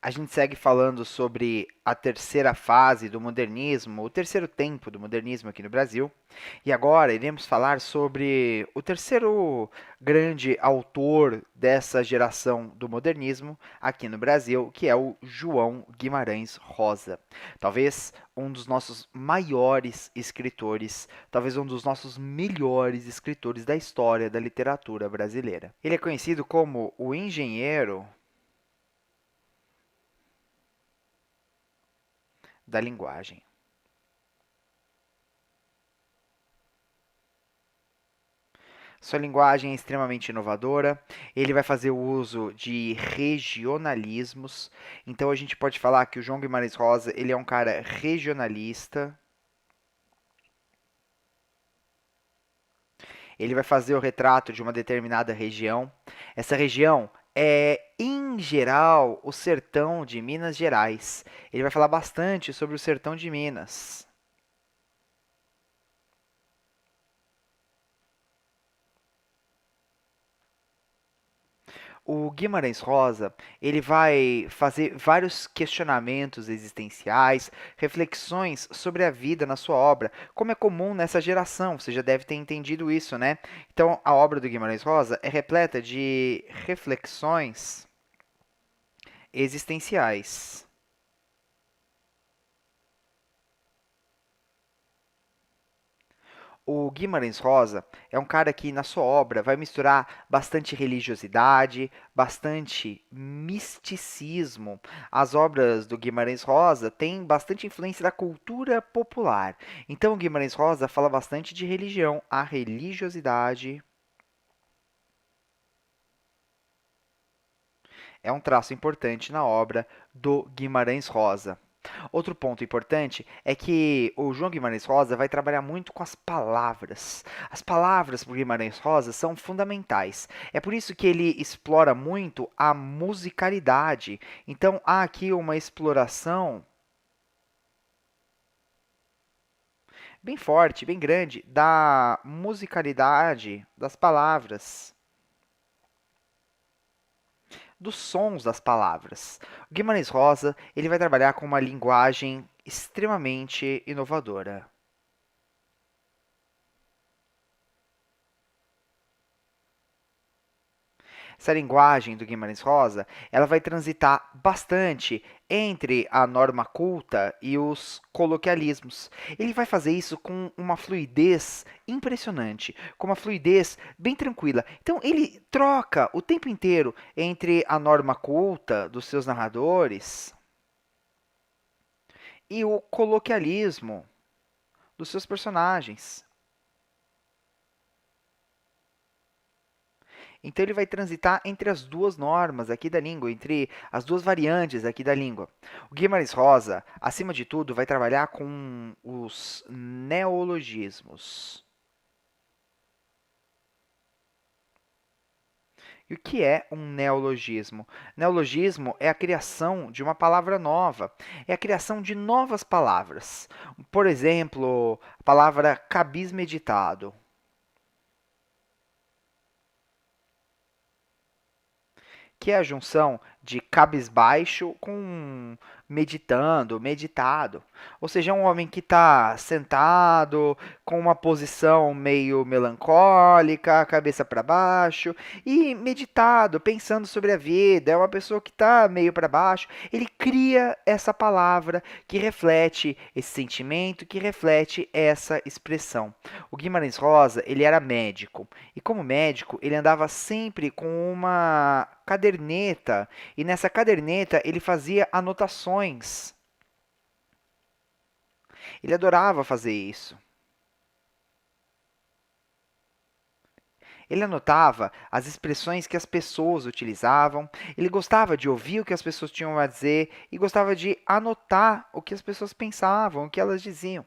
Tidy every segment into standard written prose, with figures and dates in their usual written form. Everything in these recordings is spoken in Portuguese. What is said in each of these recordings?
A gente segue falando sobre a terceira fase do modernismo, o terceiro tempo do modernismo aqui no Brasil. E agora iremos falar sobre o terceiro grande autor dessa geração do modernismo aqui no Brasil, que é o João Guimarães Rosa. Talvez um dos nossos maiores escritores, talvez um dos nossos melhores escritores da história da literatura brasileira. Ele é conhecido como o engenheiro da linguagem. Sua linguagem é extremamente inovadora. Ele vai fazer o uso de regionalismos. Então a gente pode falar que o João Guimarães Rosa, ele é um cara regionalista. Ele vai fazer o retrato de uma determinada região. Essa região é, em geral, o sertão de Minas Gerais. Ele vai falar bastante sobre o sertão de Minas. O Guimarães Rosa, ele vai fazer vários questionamentos existenciais, reflexões sobre a vida na sua obra, como é comum nessa geração, você já deve ter entendido isso, né? Então, a obra do Guimarães Rosa é repleta de reflexões existenciais. O Guimarães Rosa é um cara que, na sua obra, vai misturar bastante religiosidade, bastante misticismo. As obras do Guimarães Rosa têm bastante influência da cultura popular. Então, o Guimarães Rosa fala bastante de religião. A religiosidade é um traço importante na obra do Guimarães Rosa. Outro ponto importante é que o João Guimarães Rosa vai trabalhar muito com as palavras. As palavras para o Guimarães Rosa são fundamentais. É por isso que ele explora muito a musicalidade. Então há aqui uma exploração bem forte, bem grande da musicalidade das palavras, dos sons das palavras. O Guimarães Rosa, ele vai trabalhar com uma linguagem extremamente inovadora. Essa linguagem do Guimarães Rosa, ela vai transitar bastante entre a norma culta e os coloquialismos. Ele vai fazer isso com uma fluidez impressionante, com uma fluidez bem tranquila. Então ele troca o tempo inteiro entre a norma culta dos seus narradores e o coloquialismo dos seus personagens. Então ele vai transitar entre as duas normas aqui da língua, entre as duas variantes aqui da língua. O Guimarães Rosa, acima de tudo, vai trabalhar com os neologismos. E o que é um neologismo? Neologismo é a criação de uma palavra nova, é a criação de novas palavras. Por exemplo, a palavra cabis meditado, que é a junção de cabisbaixo com meditando, meditado. Ou seja, é um homem que está sentado, com uma posição meio melancólica, a cabeça para baixo, e meditado, pensando sobre a vida. É uma pessoa que está meio para baixo. Ele cria essa palavra que reflete esse sentimento, que reflete essa expressão. O Guimarães Rosa, ele era médico. E como médico, ele andava sempre com uma caderneta e nessa caderneta ele fazia anotações. Ele adorava fazer isso. Ele anotava as expressões que as pessoas utilizavam, ele gostava de ouvir o que as pessoas tinham a dizer e gostava de anotar o que as pessoas pensavam, o que elas diziam.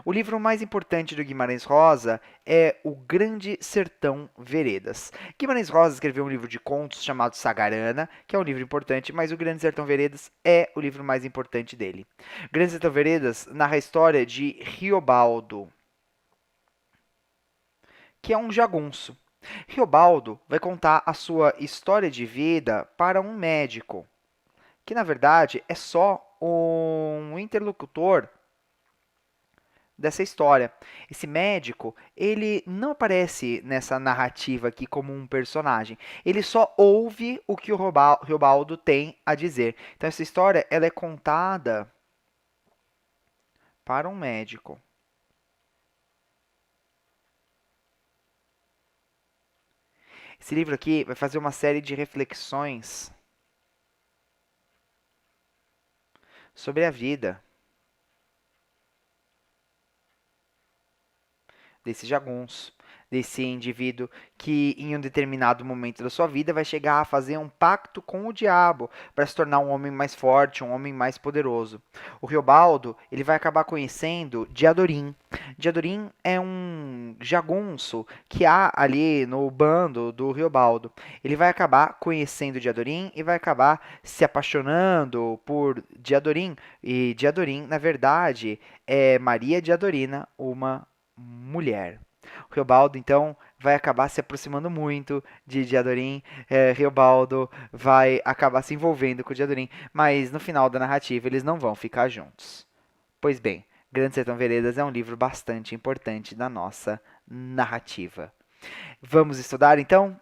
O livro mais importante do Guimarães Rosa é O Grande Sertão Veredas. Guimarães Rosa escreveu um livro de contos chamado Sagarana, que é um livro importante, mas O Grande Sertão Veredas é o livro mais importante dele. O Grande Sertão Veredas narra a história de Riobaldo, que é um jagunço. Riobaldo vai contar a sua história de vida para um médico, que na verdade é só um interlocutor dessa história. Esse médico, ele não aparece nessa narrativa aqui como um personagem. Ele só ouve o que o Riobaldo tem a dizer. Então essa história, ela é contada para um médico. Esse livro aqui vai fazer uma série de reflexões sobre a vida desse jagunço, desse indivíduo que em um determinado momento da sua vida vai chegar a fazer um pacto com o diabo para se tornar um homem mais forte, um homem mais poderoso. O Riobaldo, ele vai acabar conhecendo Diadorim. Diadorim é um jagunço que há ali no bando do Riobaldo. Ele vai acabar conhecendo Diadorim e vai acabar se apaixonando por Diadorim. E Diadorim, na verdade, é Maria Diadorina, uma mulher. O Riobaldo, então, vai acabar se aproximando muito de Diadorim. Riobaldo vai acabar se envolvendo com Diadorim, mas no final da narrativa eles não vão ficar juntos. Pois bem, Grande Sertão Veredas é um livro bastante importante da nossa narrativa. Vamos estudar então?